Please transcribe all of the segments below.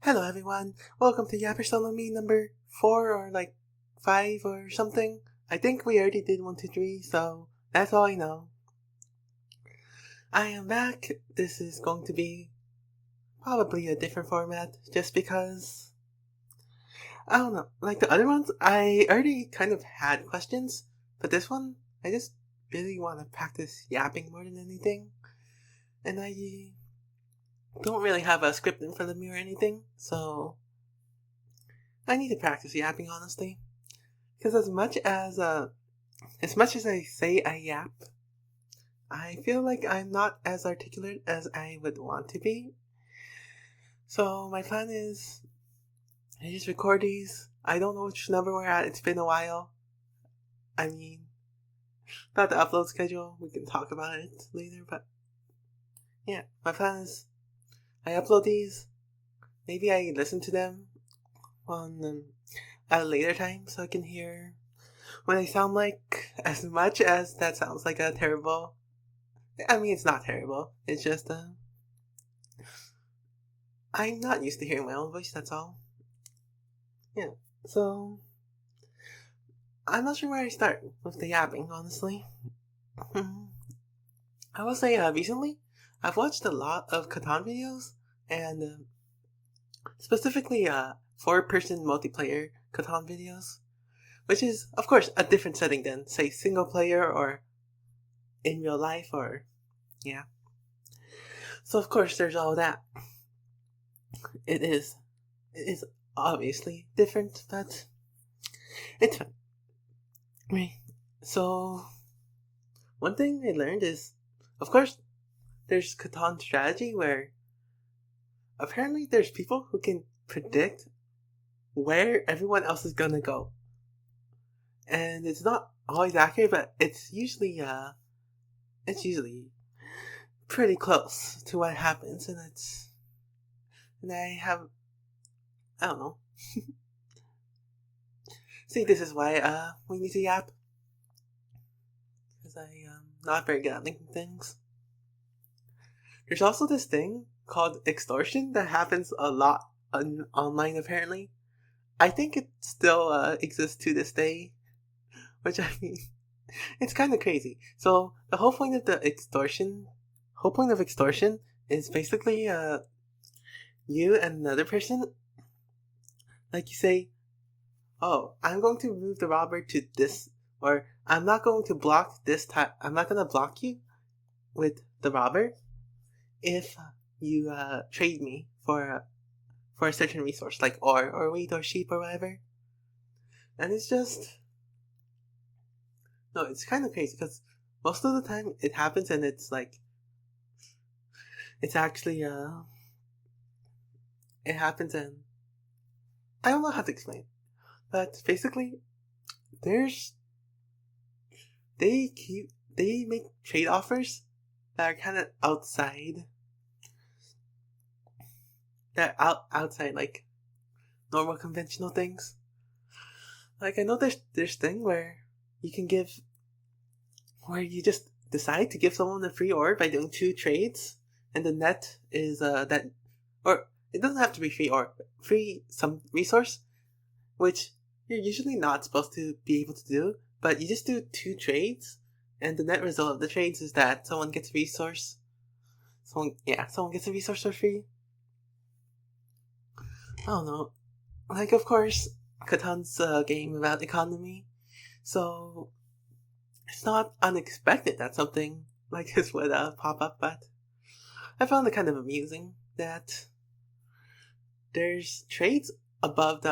Hello everyone, welcome to Yapper Solo Me number 4 or 5 or something. I think we already did 1, 2, 3, so that's all I know. I am back. This is going to be probably a different format just because, I don't know, like the other ones, I already kind of had questions, but this one, I just really want to practice yapping more than anything, and I don't really have a script in front of me or anything, so I need to practice yapping honestly. Because as much as I say I yap, I feel like I'm not as articulate as I would want to be. So my plan is I just record these. I don't know which number we're at. It's been a while. I mean, about the upload schedule, we can talk about it later. But yeah, my plan is I upload these. Maybe I listen to them on at a later time so I can hear what I sound like. As much as that sounds like a terrible. I mean, it's not terrible. It's just I'm not used to hearing my own voice, that's all. Yeah, so I'm not sure where I start with the yapping, honestly. I will say, recently, I've watched a lot of Catan videos, and specifically, 4-person multiplayer Catan videos, which is, of course, a different setting than, say, single player or in real life, or, yeah. So, of course, there's all that. It is obviously different, but it's fun. Right. So, one thing I learned is, of course, there's Catan strategy where apparently there's people who can predict where everyone else is gonna go. And it's not always accurate, but it's usually pretty close to what happens, and I don't know. See, this is why we need to yap, because I am not very good at linking things. There's also this thing called extortion that happens a lot online apparently. I think it still exists to this day, which I mean, it's kind of crazy. So the whole point of extortion is basically you and another person, like you say, oh, I'm going to move the robber to this, or I'm not going to block this time. I'm not going to block you with the robber if you trade me for a certain resource, like ore or wheat or sheep or whatever. And it's just no, it's kind of crazy because most of the time it happens and it's like it's actually it happens and I don't know how to explain, but basically there's they make trade offers that are kind of outside like normal conventional things. Like I know there's thing where you can give where you just decide to give someone a free orb by doing 2 trades, and the net is that, or it doesn't have to be free orb, free some resource, which you're usually not supposed to be able to do, but you just do 2 trades, and the net result of the trades is that someone gets a resource. Someone gets a resource for free. I don't know. Like, of course, Catan's a game about economy, so it's not unexpected that something like this would pop up, but I found it kind of amusing that there's trades above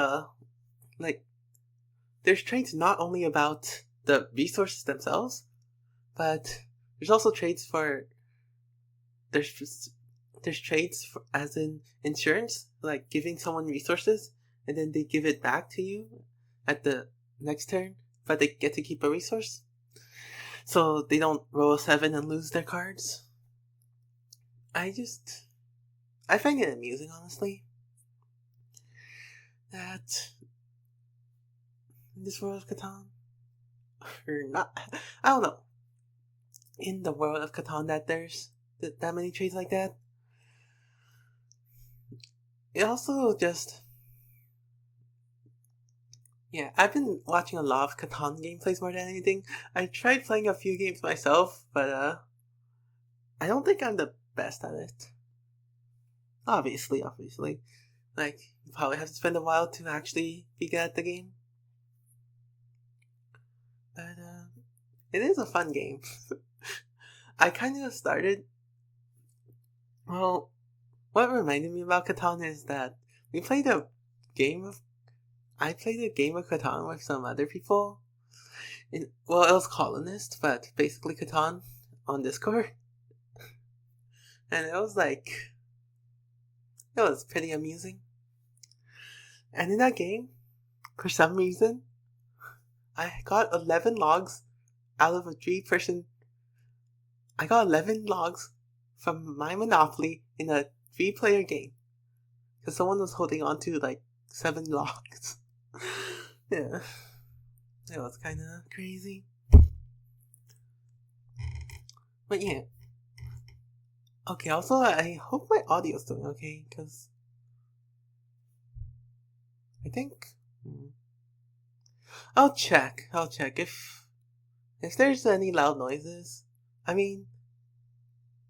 like, there's trades not only about the resources themselves, but there's also trades for, there's trades for, as in insurance, like giving someone resources and then they give it back to you at the next turn, but they get to keep a resource. So they don't roll a 7 and lose their cards. I find it amusing, honestly, that in this world of Catan, or not, I don't know, in the world of Catan that there's that many trades like that. it also just... Yeah, I've been watching a lot of Catan gameplays more than anything. I tried playing a few games myself, but I don't think I'm the best at it. Obviously. Like, you probably have to spend a while to actually be good at the game. But it is a fun game. I kind of started... Well, what reminded me about Catan is that we played a game of... I played a game of Catan with some other people. Well, it was Colonist, but basically Catan on Discord. And it was like... It was pretty amusing. And in that game, for some reason, I got 11 logs out of a 3-person... I got 11 logs from my Monopoly in a 3-player game. Because someone was holding on to like 7 logs. Yeah. It was kind of crazy. But yeah. Okay, also I hope my audio's doing okay, because I think... I'll check if there's any loud noises. I mean,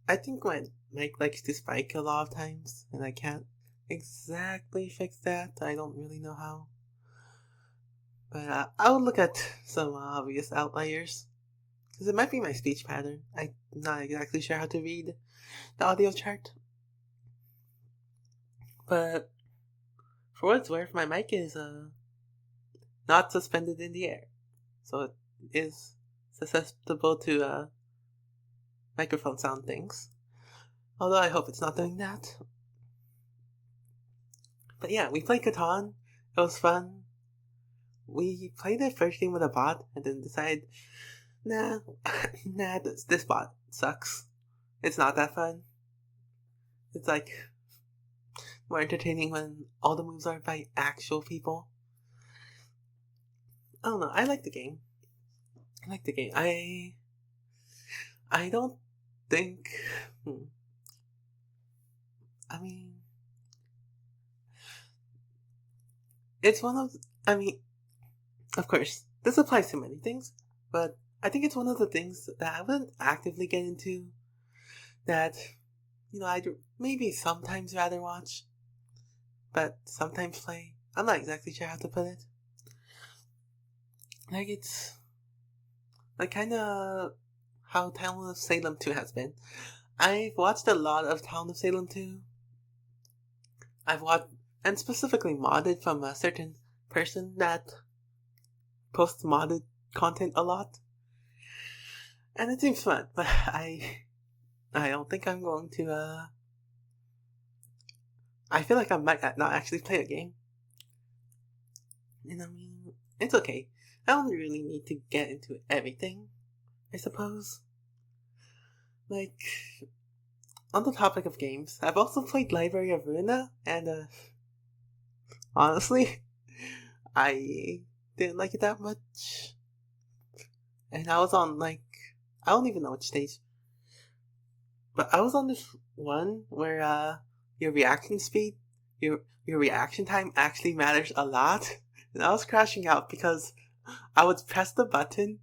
I think my mic likes to spike a lot of times, and I can't exactly fix that. I don't really know how. But I'll look at some obvious outliers, because it might be my speech pattern. I'm not exactly sure how to read the audio chart. But for what it's worth, my mic is not suspended in the air, so it is susceptible to microphone sound things. Although I hope it's not doing that. But yeah, we played Catan. It was fun. We played the first game with a bot and then decided, nah, this bot sucks. It's not that fun. It's like more entertaining when all the moves are by actual people. I don't know. I like the game. I don't think... I mean... It's one of... of course, this applies to many things, but I think it's one of the things that I wouldn't actively get into, that, I'd maybe sometimes rather watch, but sometimes play. I'm not exactly sure how to put it. Like, it's like kind of how Town of Salem 2 has been. I've watched a lot of Town of Salem 2. I've watched, and specifically modded from a certain person that posts modded content a lot. And it seems fun, but I don't think I'm going to, I feel like I might not actually play a game. And I mean, it's okay. I don't really need to get into everything, I suppose. Like, on the topic of games, I've also played Library of Ruina, and honestly, I didn't like it that much. And I was on, like, I don't even know which stage. But I was on this one where your reaction speed, your reaction time actually matters a lot. And I was crashing out because I would press the button,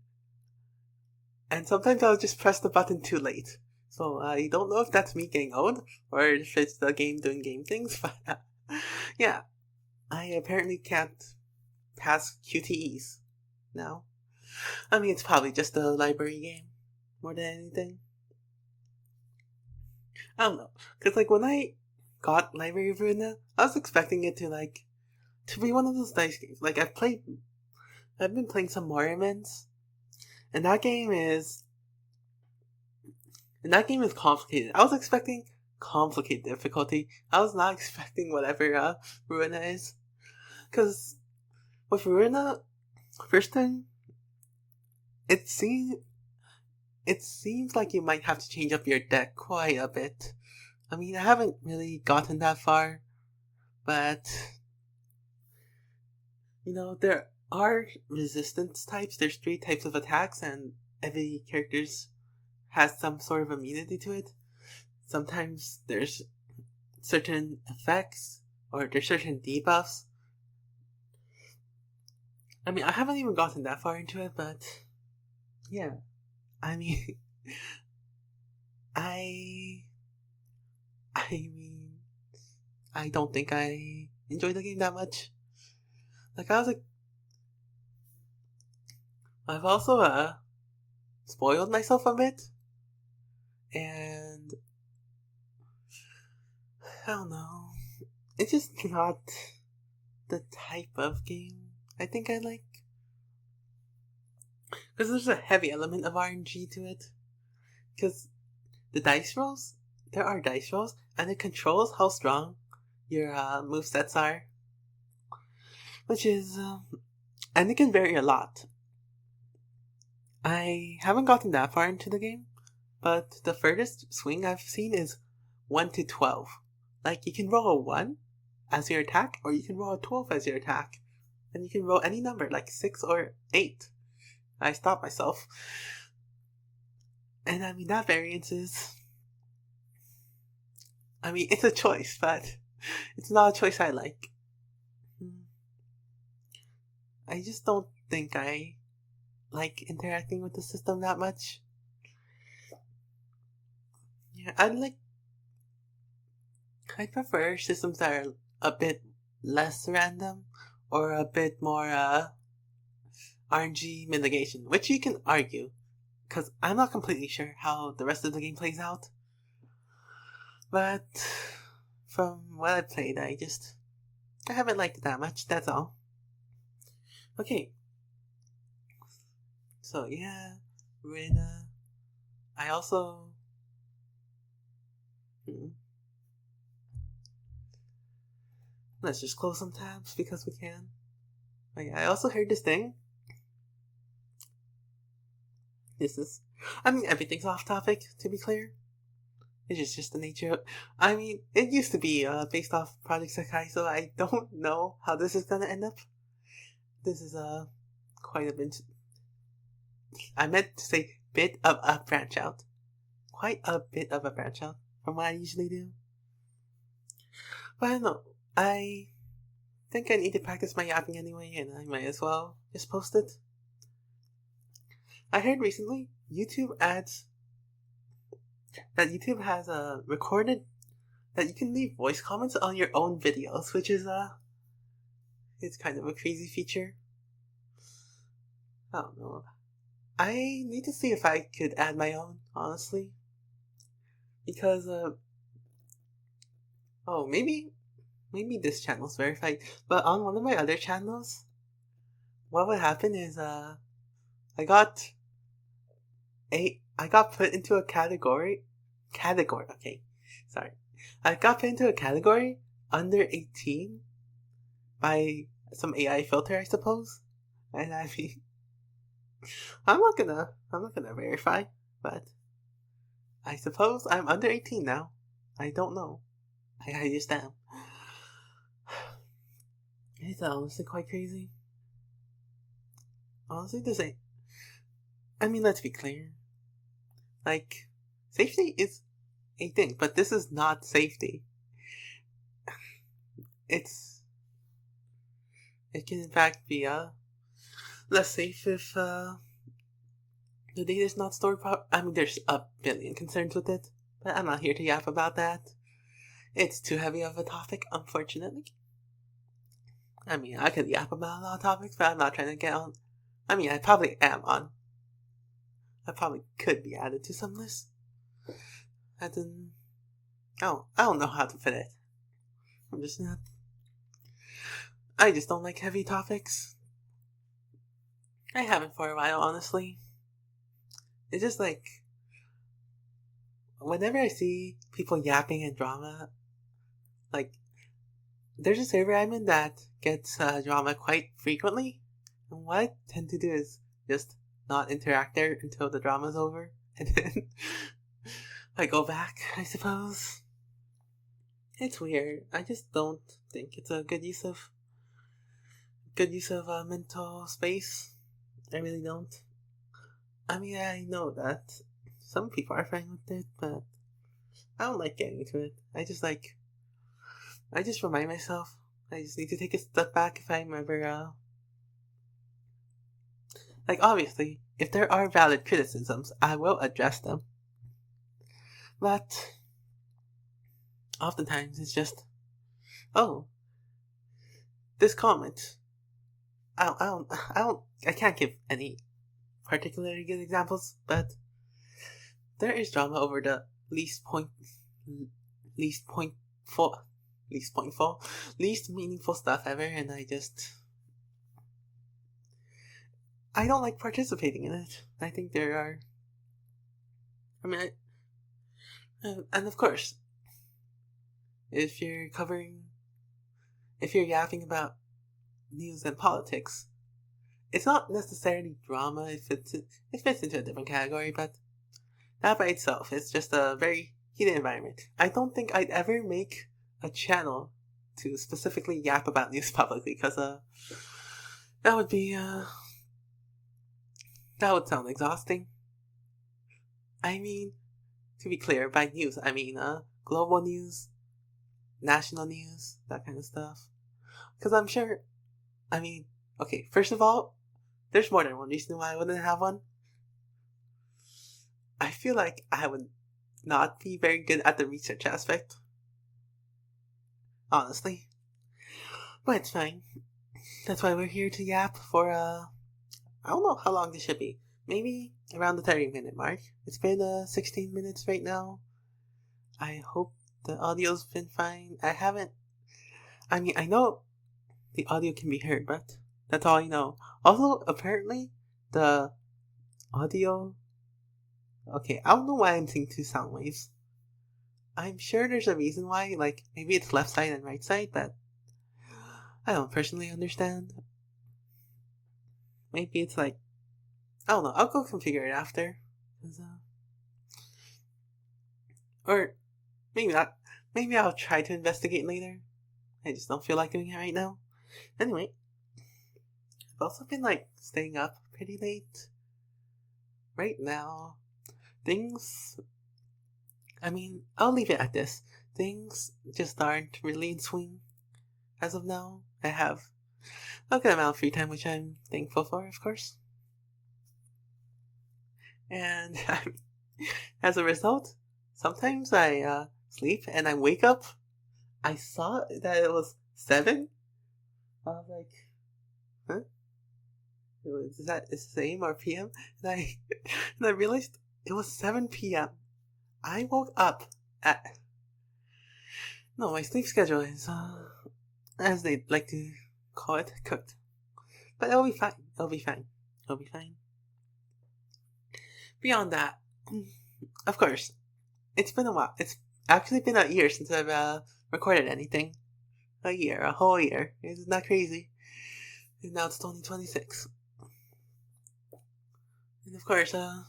and sometimes I would just press the button too late. So I don't know if that's me getting old, or if it's the game doing game things, but yeah. I apparently can't pass QTEs now. I mean, it's probably just a library game, more than anything. I don't know, because like when I got Library of Ruina, I was expecting it to be one of those dice games. Like I've been playing some Mormons, and that game is complicated. I was expecting complicated difficulty. I was not expecting whatever Ruina is, because with Ruina, first time, it seems like you might have to change up your deck quite a bit. I mean, I haven't really gotten that far, but there are resistance types. There's 3 types of attacks, and every character has some sort of immunity to it. Sometimes there's certain effects or there's certain debuffs. I mean, I haven't even gotten that far into it, but yeah. I mean, I mean, I don't think I enjoyed the game that much. Like, I've also, spoiled myself a bit, and I don't know. It's just not the type of game I think I like. Because there's a heavy element of RNG to it. Because the dice rolls, there are dice rolls, and it controls how strong your movesets are. Which is, and it can vary a lot. I haven't gotten that far into the game, but the furthest swing I've seen is 1 to 12. Like, you can roll a 1 as your attack, or you can roll a 12 as your attack. And you can roll any number, like 6 or 8. I stopped myself. And I mean, that variance is... I mean, it's a choice, but it's not a choice I like. I just don't think I like interacting with the system that much. Yeah, I prefer systems that are a bit less random or a bit more RNG mitigation, which you can argue, because I'm not completely sure how the rest of the game plays out. But from what I've played, I haven't liked it that much, that's all. Okay. So yeah, Rina. I also... Let's just close some tabs because we can. Oh, yeah, I also heard this thing. I mean, everything's off topic, to be clear. It's just the nature of... I mean, it used to be based off Project Sakai, so I don't know how this is gonna end up. This is quite a bit... I meant to say bit of a branch out. Quite a bit of a branch out from what I usually do. But I don't know. I think I need to practice my yapping anyway, and I might as well just post it. I heard recently YouTube has recorded that you can leave voice comments on your own videos, which is it's kind of a crazy feature. I don't know. I need to see if I could add my own, honestly. Because maybe this channel's verified, but on one of my other channels, what would happen is I got put into a category. Okay, sorry. I got put into a category under 18 by some AI filter, I suppose. And I mean, I'm not gonna verify, but I suppose I'm under 18 now. I don't know. I just am. It's honestly quite crazy. Honestly, I mean, let's be clear. Like, safety is a thing, but this is not safety. It can in fact be less safe if the data is not stored properly. I mean, there's a billion concerns with it, but I'm not here to yap about that. It's too heavy of a topic, unfortunately. I mean, I could yap about a lot of topics, but I'm not trying to get on. I mean, I probably am on. I probably could be added to some list. I don't know how to fit it. I just don't like heavy topics. I haven't for a while, honestly. It's just like, whenever I see people yapping and drama, like, there's a server I'm in that gets drama quite frequently, and what I tend to do is just not interact there until the drama's over, and then I go back, I suppose. It's weird. I just don't think it's a good use of mental space. I really don't. I mean, I know that some people are fine with it, but I don't like getting into it. I just like I just remind myself, I just need to take a step back if I'm ever, like, obviously, if there are valid criticisms, I will address them. But oftentimes it's just, oh, this comment. I can't give any particularly good examples, but there is drama over the least least pointful, least meaningful stuff ever, and I don't like participating in it. I think there are, I mean, and of course, if you're yapping about news and politics, it's not necessarily drama. It fits into a different category, but that by itself is just a very heated environment. I don't think I'd ever make a channel to specifically yap about news publicly, because that would be that would sound exhausting. I mean, to be clear, by news I mean global news, national news, that kind of stuff. Because I'm sure, I mean, okay, first of all, there's more than one reason why I wouldn't have one. I feel like I would not be very good at the research aspect. Honestly. But it's fine. That's why we're here to yap for, I don't know how long this should be. Maybe around the 30-minute mark. It's been 16 minutes right now. I hope the audio's been fine. I know the audio can be heard, but that's all I know. Also, apparently, the audio... Okay, I don't know why I'm seeing two sound waves. I'm sure there's a reason why, like, maybe it's left side and right side, but I don't personally understand. Maybe it's like, I don't know, I'll go configure it after. Or maybe not. Maybe I'll try to investigate later. I just don't feel like doing it right now. Anyway, I've also been, like, staying up pretty late. Right now, I'll leave it at this. Things just aren't really in swing as of now. I have a good amount of free time, which I'm thankful for, of course. And as a result, sometimes I sleep and I wake up. I saw that it was 7. I was like, huh? Is that the same or PM? And I realized it was 7 p.m. I woke up at... No, my sleep schedule is, as they like to call it, cooked. But it'll be fine. It'll be fine. Beyond that, of course, it's been a while. It's actually been a year since I've recorded anything. A whole year. Isn't that crazy? And now it's 2026. And of course, the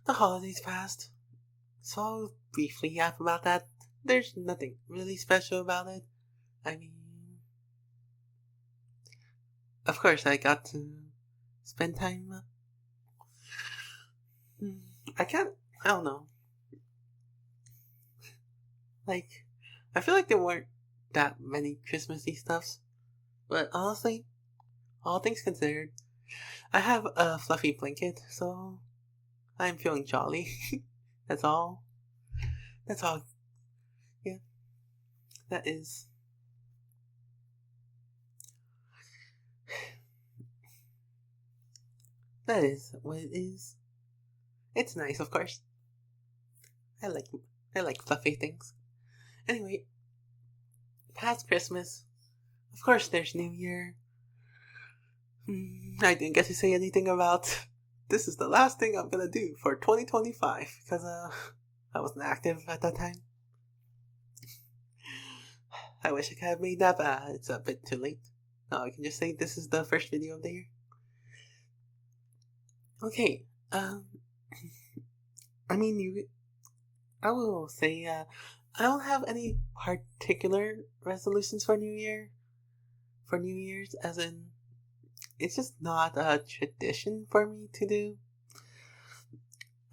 holidays passed. So I'll briefly yap about that. There's nothing really special about it. I mean, of course, I got to spend time. I don't know. Like, I feel like there weren't that many Christmassy stuffs. But honestly, all things considered, I have a fluffy blanket, so I'm feeling jolly. That's all. Yeah. That is. That is what it is. It's nice, of course. I like fluffy things. Anyway, past Christmas. Of course, there's New Year. I didn't get to say anything about this is the last thing I'm gonna do for 2025 because I wasn't active at that time. I wish I could have made that, but it's a bit too late. No, I can just say this is the first video of the year. Okay, I will say, I don't have any particular resolutions for New Year's, as in, it's just not a tradition for me to do.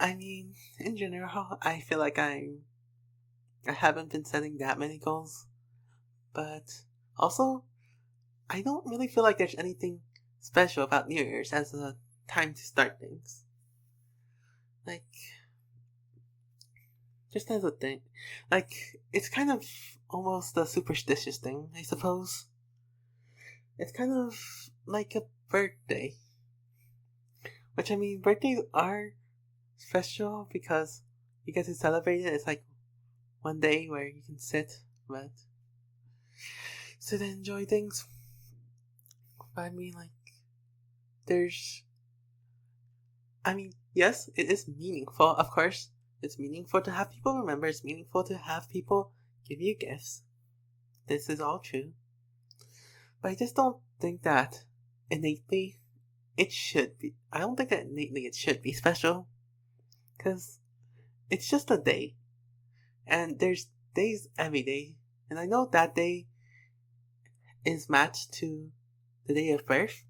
I mean, in general, I feel like I'm I haven't been setting that many goals, but also, I don't really feel like there's anything special about New Year's as a time to start things. Like, just as a thing. Like, it's kind of almost a superstitious thing, I suppose. It's kind of like a birthday. Which, I mean, birthdays are special because you get to celebrate it. It's like one day where you can sit and enjoy things. But I mean, like, yes, it is meaningful, of course. It's meaningful to have people remember. It's meaningful to have people give you gifts. This is all true. But I just don't think that innately it should be. I don't think that innately it should be special. Because it's just a day. And there's days every day. And I know that day is matched to the day of birth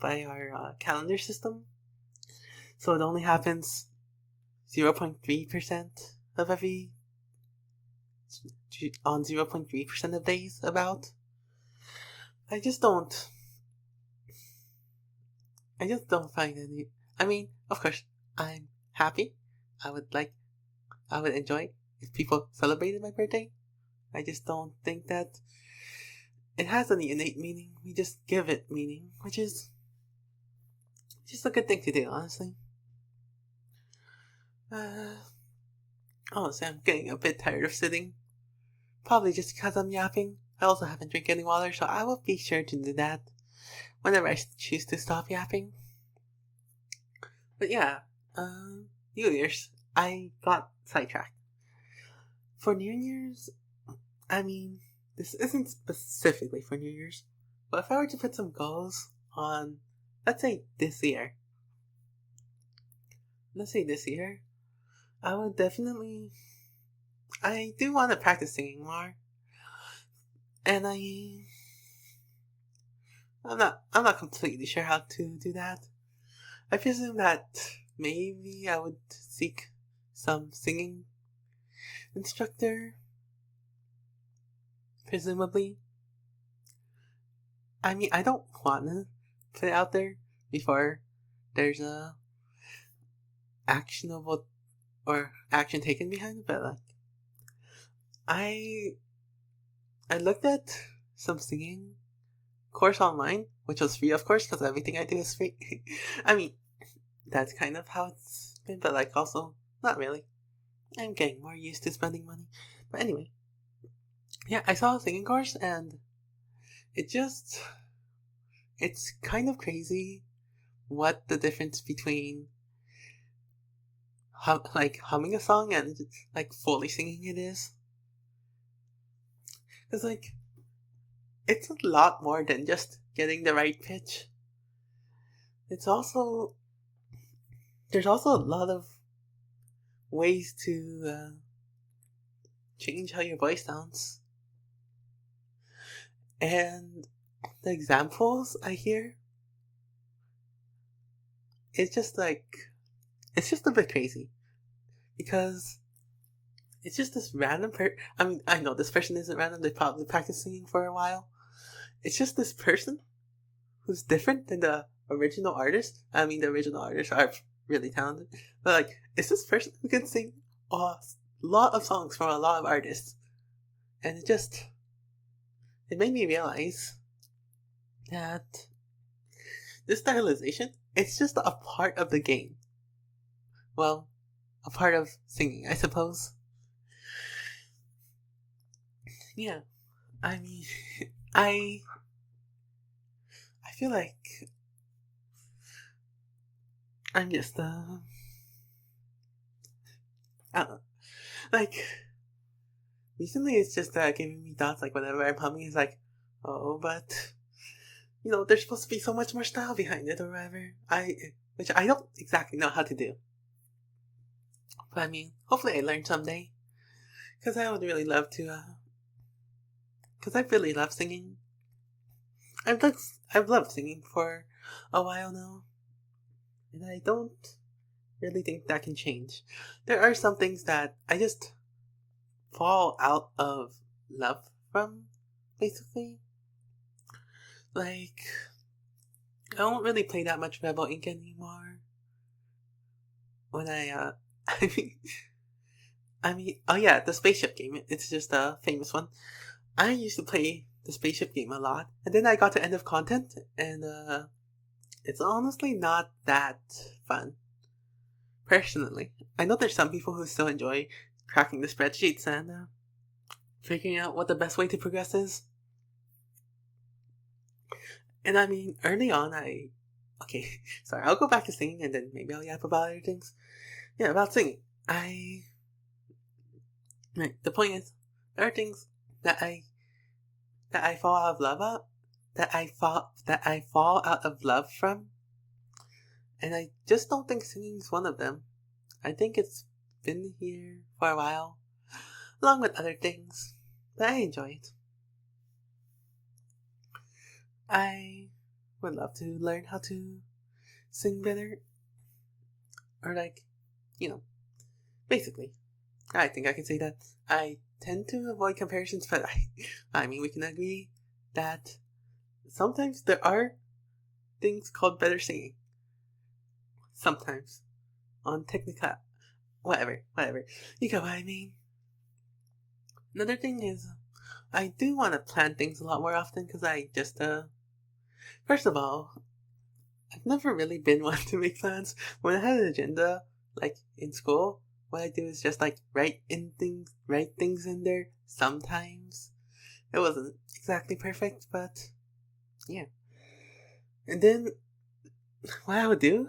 by our calendar system. So it only happens 0.3% of every. On 0.3% of days about. I just don't find any. I mean, of course, I'm happy. I would enjoy if people celebrated my birthday. I just don't think that it has any innate meaning. We just give it meaning, which is just a good thing to do, honestly. Honestly, I'm getting a bit tired of sitting. Probably just because I'm yapping. I also haven't drank any water, so I will be sure to do that whenever I choose to stop yapping. But yeah, New Year's, I got sidetracked. For New Year's, I mean, this isn't specifically for New Year's, but if I were to put some goals on, let's say this year, I would definitely, I do want to practice singing more, and I'm not completely sure how to do that. I presume that maybe I would seek some singing instructor, presumably. I mean, I don't want to put it out there before there's a actionable or action taken behind it, but like, I looked at some singing course online, which was free, of course, because everything I do is free. I mean, that's kind of how it's been, but like also, not really. I'm getting more used to spending money. But anyway, yeah, I saw a singing course and it's kind of crazy what the difference between humming a song and like fully singing it is. Because like, it's a lot more than just getting the right pitch. There's also a lot of ways to change how your voice sounds. And the examples I hear, it's just a bit crazy. Because it's just this random I mean, I know this person isn't random, they probably practiced singing for a while. It's just this person who's different than the original artist. I mean, the original artists are really talented. But like, it's this person who can sing a lot of songs from a lot of artists. And it made me realize that this stylization, it's just a part of the game. Well, a part of singing, I suppose. Yeah, I mean, I feel like I'm just like, recently it's just giving me thoughts, like whenever I'm humming, it's like, oh, but there's supposed to be so much more style behind it, or whatever. Which I don't exactly know how to do. But I mean, hopefully I learn someday. Because I would really love to, because I really love singing. I've loved singing for a while now. And I don't really think that can change. There are some things that I just fall out of love from, basically. Like, I don't really play that much Rebel Inc. anymore. When I oh yeah, the spaceship game. It's just a famous one. I used to play the spaceship game a lot, and then I got to end of content, and it's honestly not that fun. Personally, I know there's some people who still enjoy cracking the spreadsheets and figuring out what the best way to progress is. And I mean, early on, okay, sorry, I'll go back to singing, and then maybe I'll yap about other things. Yeah, about singing. Right, the point is, there are things that I fall out of love out, that I fall out of love from, and I just don't think singing's one of them. I think it's been here for a while, along with other things, but I enjoy it. I would love to learn how to sing better, or basically, I think I can say that I tend to avoid comparisons, but I mean, we can agree that sometimes there are things called better singing. Sometimes. On technical. Whatever. You get what I mean? Another thing is, I do want to plan things a lot more often because I just, first of all, I've never really been one to make plans. When I had an agenda, like in school, what I do is just write things in there. Sometimes it wasn't exactly perfect, but yeah. And then what I would do,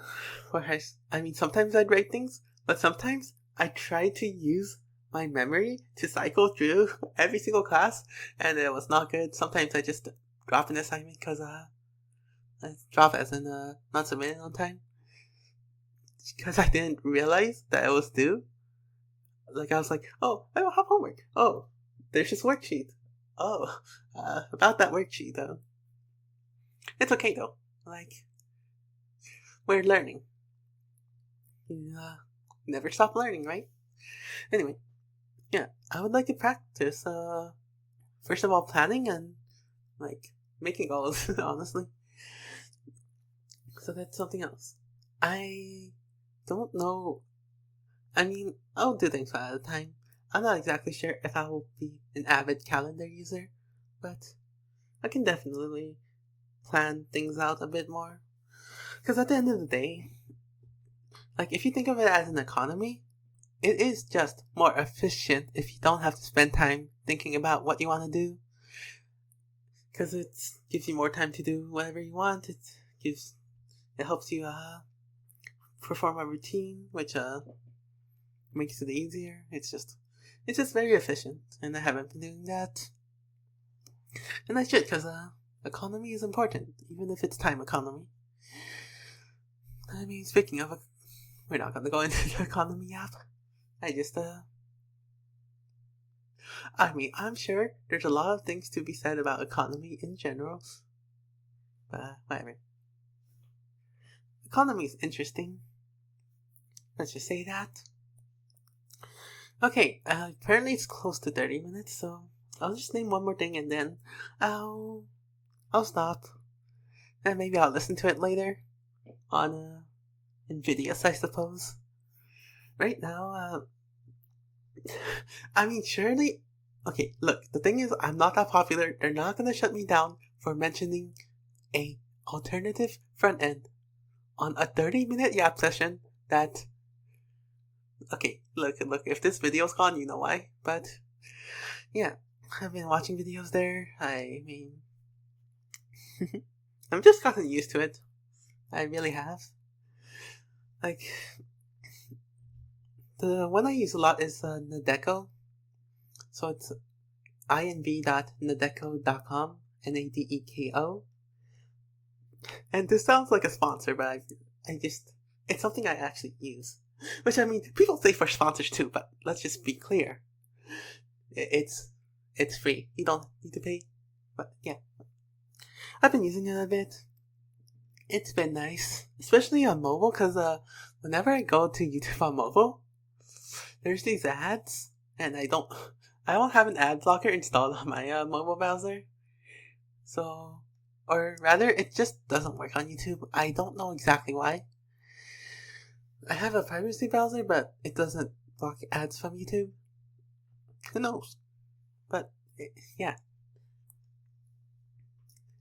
sometimes I'd write things, but sometimes I try to use my memory to cycle through every single class, and it was not good. Sometimes I just drop an assignment because I drop as in not submitted on time because I didn't realize that it was due. I was like, oh, I don't have homework. Oh, there's this worksheet. Oh, about that worksheet though. It's okay though. We're learning. You never stop learning, right? Anyway, yeah, I would like to practice, first of all, planning and, making goals, honestly. So that's something else. I don't know. I mean, I'll do things one at a time. I'm not exactly sure if I will be an avid calendar user, but I can definitely plan things out a bit more. Because at the end of the day, if you think of it as an economy, it is just more efficient if you don't have to spend time thinking about what you want to do. Because it gives you more time to do whatever you want. It helps you perform a routine, which makes it easier. It's just very efficient, and I haven't been doing that. And I should, because economy is important, even if it's time economy. I mean, speaking of, we're not gonna go into the economy app. I'm sure there's a lot of things to be said about economy in general. But whatever. Economy is interesting. Let's just say that. Okay, apparently it's close to 30 minutes, so I'll just name one more thing and then I'll stop. And maybe I'll listen to it later on in videos, I suppose. Right now, surely. Okay, look, the thing is, I'm not that popular. They're not gonna shut me down for mentioning a alternative front end on a 30-minute yap session that. Okay, look, if this video's gone, you know why. But, yeah, I've been watching videos there. I mean, I've just gotten used to it. I really have. The one I use a lot is Nadeko. So it's inv.nadeko.com, Nadeko. And this sounds like a sponsor, but it's something I actually use. Which, people say for sponsors too, but let's just be clear. It's free. You don't need to pay. But yeah. I've been using it a bit. It's been nice. Especially on mobile, because whenever I go to YouTube on mobile, there's these ads, and I don't I don't have an ad blocker installed on my mobile browser. So, or rather, it just doesn't work on YouTube. I don't know exactly why. I have a privacy browser, but it doesn't block ads from YouTube. Who knows? But, yeah.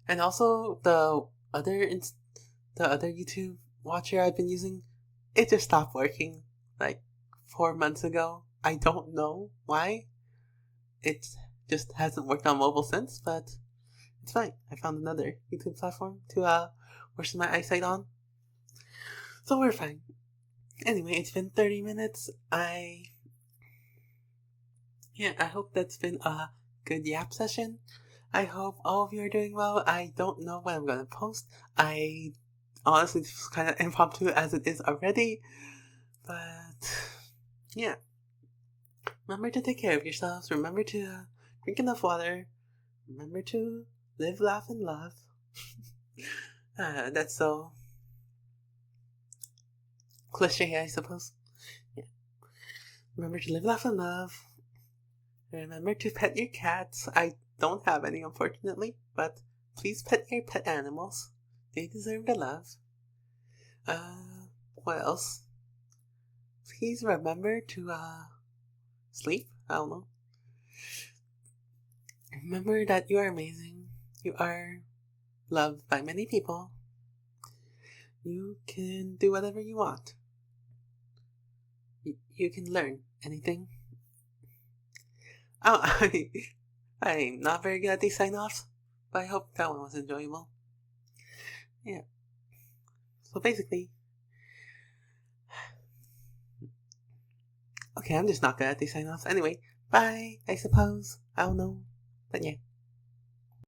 And also, the other YouTube watcher I've been using, it just stopped working like 4 months ago. I don't know why. It just hasn't worked on mobile since, but it's fine. I found another YouTube platform to worsen my eyesight on. So we're fine. Anyway, it's been 30 minutes. I hope that's been a good yap session. I hope all of you are doing well. I don't know when I'm gonna post. I honestly it's kind of impromptu as it is already. But yeah. Remember to take care of yourselves. Remember to drink enough water. Remember to live, laugh, and love. That's so cliche, I suppose. Yeah. Remember to live, laugh, and love. Remember to pet your cats. I don't have any, unfortunately, but please pet your pet animals. They deserve the love. What else? Please remember to, sleep. I don't know. Remember that you are amazing. You are loved by many people. You can do whatever you want. You can learn anything. Oh, I'm not very good at these sign-offs, but I hope that one was enjoyable. Yeah. So basically, okay, I'm just not good at these sign-offs. Anyway, bye, I suppose. I don't know. But yeah.